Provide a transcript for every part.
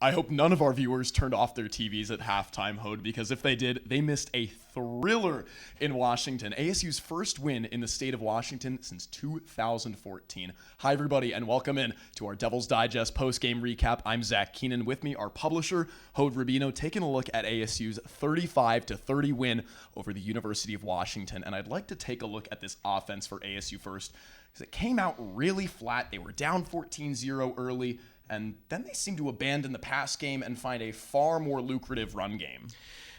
I hope none of our viewers turned off their TVs at halftime, Hode, because if they did, they missed a thriller in Washington. ASU's first win in the state of Washington since 2014. Hi, everybody, and welcome in to our Devil's Digest post-game recap. I'm Zach Keenan. With me, our publisher, Hode Rubino, taking a look at ASU's 35-30 win over the University of Washington. And I'd like to take a look at this offense for ASU first, because it came out really flat. They were down 14-0 early, and then they seemed to abandon the pass game and find a far more lucrative run game.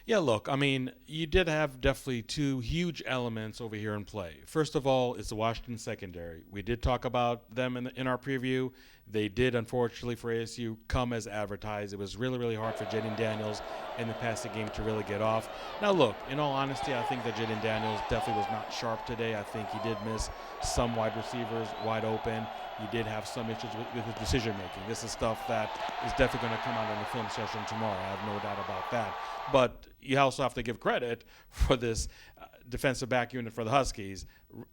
Yeah, look, I mean, you did have definitely two huge elements over here in play. First of all, it's the Washington secondary. We did talk about them in our preview. They did, unfortunately for ASU, come as advertised. It was really, really hard for Jaden Daniels in the passing game to really get off. Now, look, in all honesty, I think that Jaden Daniels definitely was not sharp today. I think he did miss some wide receivers wide open. He did have some issues with his decision-making. This is stuff that is definitely going to come out in the film session tomorrow. I have no doubt about that. But you also have to give credit for this defensive back unit for the Huskies.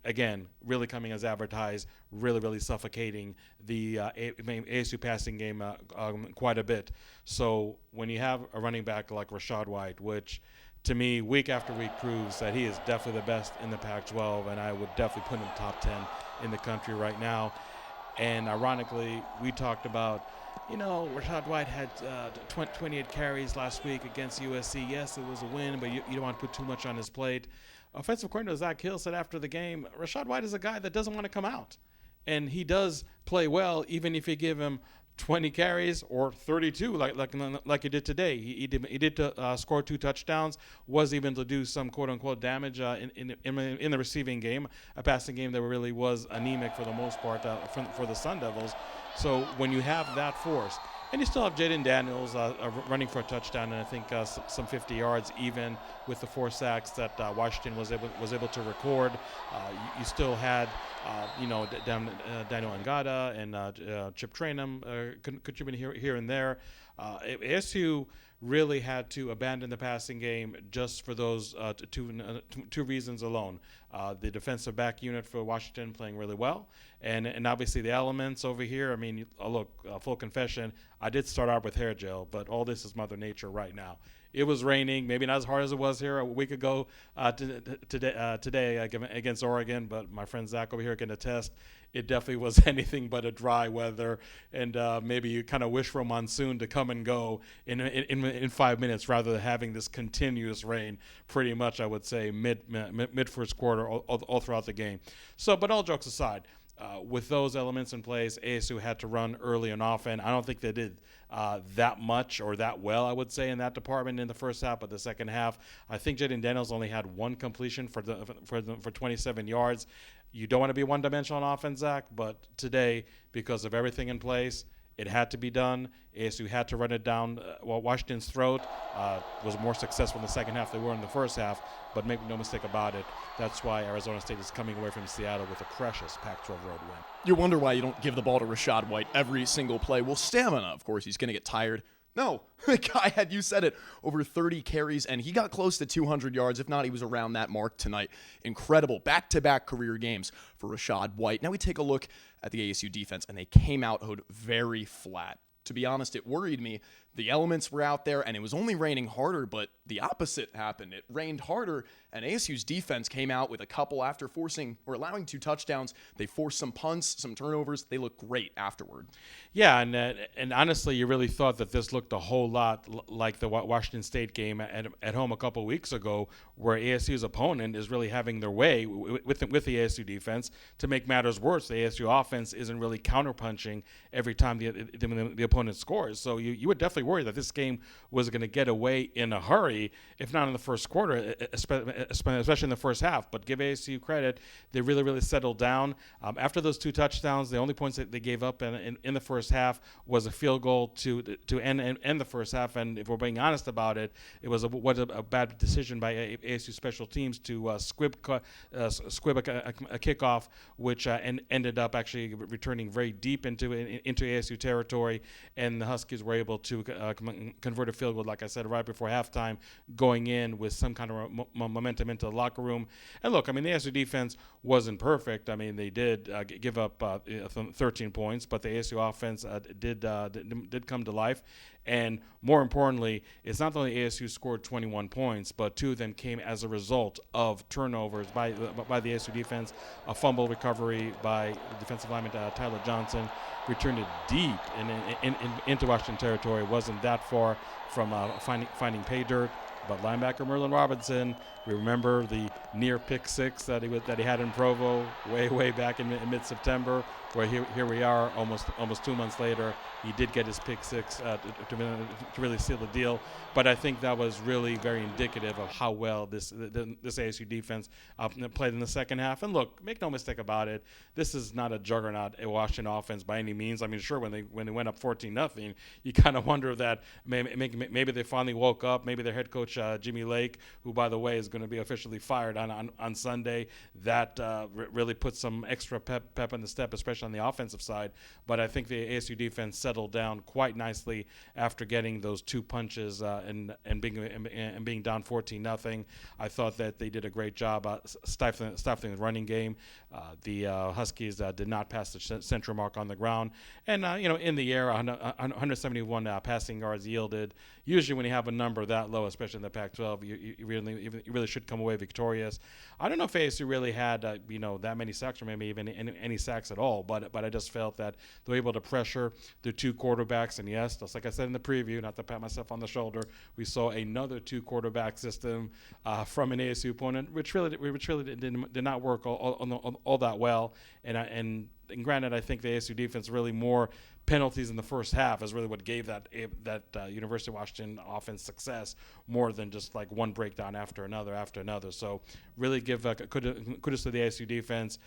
Again, really coming as advertised, really, really suffocating the ASU passing game quite a bit. So when you have a running back like Rachaad White, which to me, week after week proves that he is definitely the best in the Pac-12, and I would definitely put him top 10 in the country right now. And ironically, we talked about, Rachaad White had 28 carries last week against USC. Yes, it was a win, but you don't want to put too much on his plate. Offensive coordinator Zach Hill said after the game, Rachaad White is a guy that doesn't want to come out. And he does play well, even if you give him 20 carries or 32 like he did today. He did score 2 touchdowns, was able to do some quote-unquote damage in the receiving game, a passing game that really was anemic for the most part for the Sun Devils. So when you have that force, and you still have Jaden Daniels running for a touchdown, and I think some 50 yards, even with the 4 sacks that Washington was able to record. You still had, Daniel Ngata and Chip Trainum contributing here and there. ASU really had to abandon the passing game just for those two reasons alone. The defensive back unit for Washington playing really well, and obviously the elements over here. I mean, look, full confession, I did start out with hair gel, but all this is Mother Nature right now. It was raining, maybe not as hard as it was here a week ago today against Oregon, but my friend Zach over here can attest, it definitely was anything but a dry weather, and maybe you kind of wish for a monsoon to come and go in 5 minutes rather than having this continuous rain pretty much, I would say, mid first quarter all throughout the game. So, but all jokes aside, with those elements in place, ASU had to run early and often. I don't think they did that much or that well, I would say, in that department in the first half. But the second half, I think Jaden Daniels only had 1 completion for 27 yards. You don't want to be one-dimensional on offense, Zach, but today, because of everything in place, it had to be done. ASU had to run it down Washington's throat. Was more successful in the second half than they were in the first half, but make no mistake about it, that's why Arizona State is coming away from Seattle with a precious Pac-12 road win. You wonder why you don't give the ball to Rachaad White every single play. Well, stamina, of course, he's going to get tired. No, the guy had, you said it, over 30 carries, and he got close to 200 yards. If not, he was around that mark tonight. Incredible back-to-back career games for Rachaad White. Now we take a look at the ASU defense, and they came out very flat. To be honest, it worried me. The elements were out there, and it was only raining harder, but the opposite happened. It rained harder, and ASU's defense came out with a couple after forcing or allowing 2 touchdowns. They forced some punts, some turnovers. They looked great afterward. Yeah, and honestly, you really thought that this looked a whole lot like the Washington State game at home a couple of weeks ago, where ASU's opponent is really having their way with the ASU defense. To make matters worse, the ASU offense isn't really counterpunching every time the opponent scores. So you would definitely worry that this game was going to get away in a hurry, if not in the first quarter, especially in the first half. But give ASU credit, they really, really settled down. After those 2 touchdowns, the only points that they gave up in the first half was a field goal to end the first half. And if we're being honest about it, it was a bad decision by ASU special teams to squib a kickoff, which ended up actually returning very deep into ASU territory. and the Huskies were able to convert a field goal, like I said, right before halftime, going in with some kind of momentum into the locker room. And look, I mean, the ASU defense wasn't perfect. I mean, they did give up 13 points, but the ASU offense did come to life. And more importantly, it's not only ASU scored 21 points, but 2 of them came as a result of turnovers by the ASU defense, a fumble recovery by defensive lineman Tyler Johnson, returned it deep into Washington territory. It wasn't that far from finding pay dirt. But linebacker Merlin Robinson, we remember the near pick six that he had in Provo way back in mid-September. Where here we are, almost 2 months later, he did get his pick six to really seal the deal. But I think that was really very indicative of how well this ASU defense played in the second half. And look, make no mistake about it, this is not a juggernaut Washington offense by any means. I mean, sure, when they went up 14-0, you kind of wonder that maybe they finally woke up. Maybe their head coach Jimmy Lake, who by the way is going to be officially fired on Sunday, that really put some extra pep in the step, especially on the offensive side. But I think the ASU defense settled down quite nicely after getting those 2 punches and being down 14-0. I thought that they did a great job stifling the running game. The Huskies did not pass the central mark on the ground, and in the air, 171 passing yards yielded. Usually, when you have a number that low, especially in the Pac-12, you really should come away victorious. I don't know if ASU really had that many sacks, or maybe even any sacks at all, but I just felt that they were able to pressure the 2 quarterbacks. And yes, just like I said in the preview, not to pat myself on the shoulder, we saw another 2 quarterback system from an ASU opponent, which really did not work all that well. And granted, I think the ASU defense really more penalties in the first half is really what gave that University of Washington offense success, more than just like one breakdown after another. So really give kudos to the ASU defense.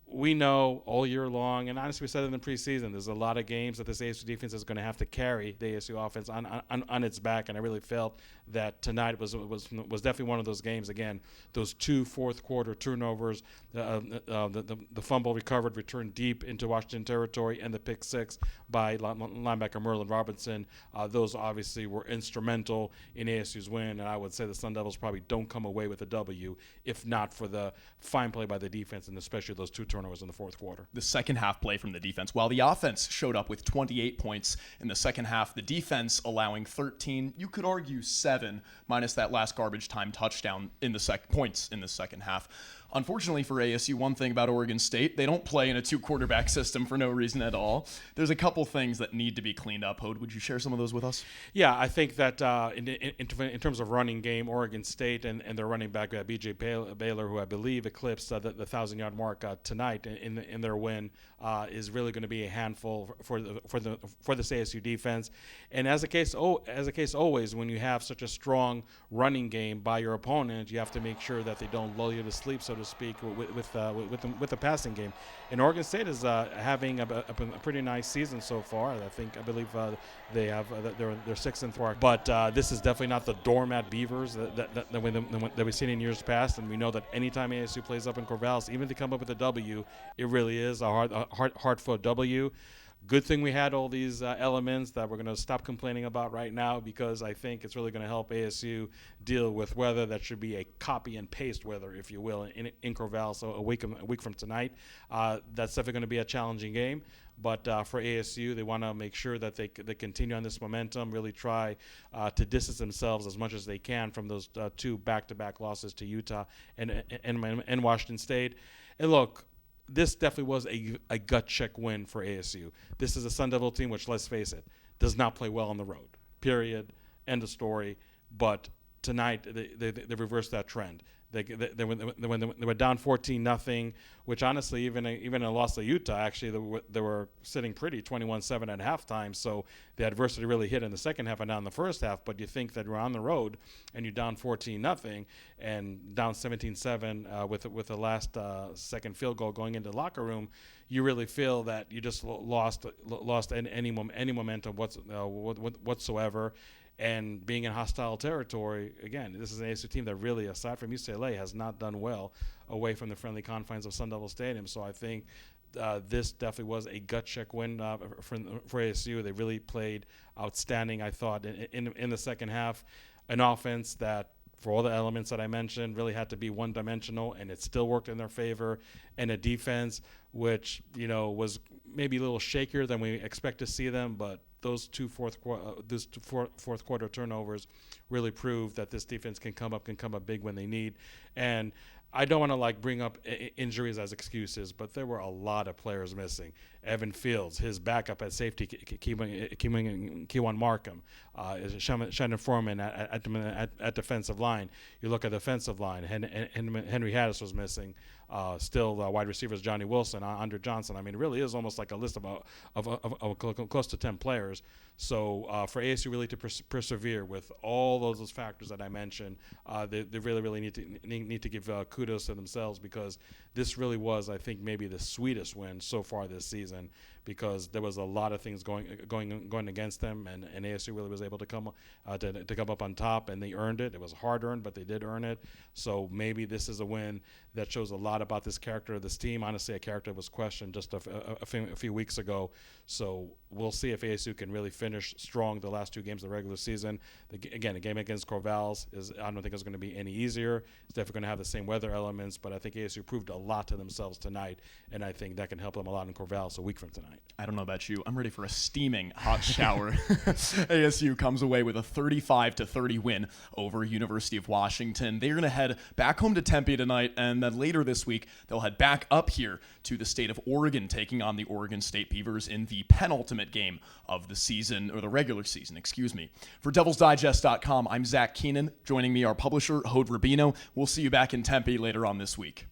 We know all year long, and honestly, we said it in the preseason, there's a lot of games that this ASU defense is going to have to carry the ASU offense on its back, and I really felt that tonight was definitely one of those games. Again, those 2 fourth-quarter turnovers, the fumble recovered, returned deep into Washington territory, and the pick six by linebacker Merlin Robinson. Those obviously were instrumental in ASU's win, and I would say the Sun Devils probably don't come away with a W if not for the fine play by the defense, and especially those 2 turnovers in the fourth quarter. The second half play from the defense, while the offense showed up with 28 points in the second half, the defense allowing 13, you could argue 7, minus that last garbage time touchdown in the points in the second half. Unfortunately for ASU, one thing about Oregon State, they don't play in a 2-quarterback system for no reason at all. There's a couple things that need to be cleaned up. Hode, would you share some of those with us? Yeah, I think that in terms of running game, Oregon State and their running back, B.J. Baylor, who I believe eclipsed the 1,000-yard mark tonight in their win, is really going to be a handful for this ASU defense. And as a case always, when you have such a strong running game by your opponent, you have to make sure that they don't lull you to sleep, so to speak, with the passing game. And Oregon State is having a pretty nice season so far. I believe they have they're 6-4. But this is definitely not the doormat Beavers that we've seen in years past. And we know that anytime ASU plays up in Corvallis, even if they come up with a W, it really is a hard-fought W. Good thing we had all these elements that we're going to stop complaining about right now, because I think it's really going to help ASU deal with weather that should be a copy and paste weather, if you will, in Corvallis. So a week from tonight, that's definitely going to be a challenging game. But for ASU, they want to make sure that they continue on this momentum, really try to distance themselves as much as they can from those 2 back-to-back losses to Utah and Washington State. And look, this definitely was a gut check win for ASU. This is a Sun Devil team which, let's face it, does not play well on the road. Period. End of story. But tonight they reversed that trend. They were down 14-0, which honestly, even a loss to Utah, actually they were sitting pretty 21-7 at halftime. So the adversity really hit in the second half and not in the first half. But you think that you're on the road and you're down 14-0 and down 17-7 with the last second field goal going into the locker room, you really feel that you just lost any momentum whatsoever. And being in hostile territory, again, this is an ASU team that really, aside from UCLA, has not done well away from the friendly confines of Sun Devil Stadium. So I think this definitely was a gut check win for ASU. They really played outstanding, I thought, in the second half. An offense that, for all the elements that I mentioned, really had to be one-dimensional, and it still worked in their favor. And a defense which, was maybe a little shakier than we expect to see them, but those two fourth quarter turnovers really proved that this defense can come up big when they need. And I don't want to bring up injuries as excuses, but there were a lot of players missing. Evan Fields, his backup at safety, Kewan Markham, Shannon Foreman at defensive line. You look at the defensive line, Henry Haddis was missing. Still, wide receivers Johnny Wilson, Andre Johnson. I mean, it really is almost like a list of close to 10 players. So for ASU really to persevere with all those factors that I mentioned, they really need to give kudos to themselves, because this really was, I think, maybe the sweetest win so far this season, because there was a lot of things going against them, and ASU really was able to come up on top, and they earned it. It was hard earned, but they did earn it. So maybe this is a win that shows a lot about this character of this team. Honestly, a character was questioned just a few weeks ago. So we'll see if ASU can really finish strong the last two games of the regular season. Again, a game against Corvallis I don't think it's going to be any easier. It's definitely going to have the same weather elements, but I think ASU proved a lot to themselves tonight, and I think that can help them a lot in Corvallis a week from tonight. I don't know about you. I'm ready for a steaming hot shower. ASU comes away with a 35-30 win over University of Washington. They're going to head back home to Tempe tonight, and then later this week, they'll head back up here to the state of Oregon, taking on the Oregon State Beavers in the penultimate game of the season, or the regular season, excuse me. For DevilsDigest.com, I'm Zach Keenan. Joining me, our publisher, Hode Rubino. We'll see you back in Tempe later on this week.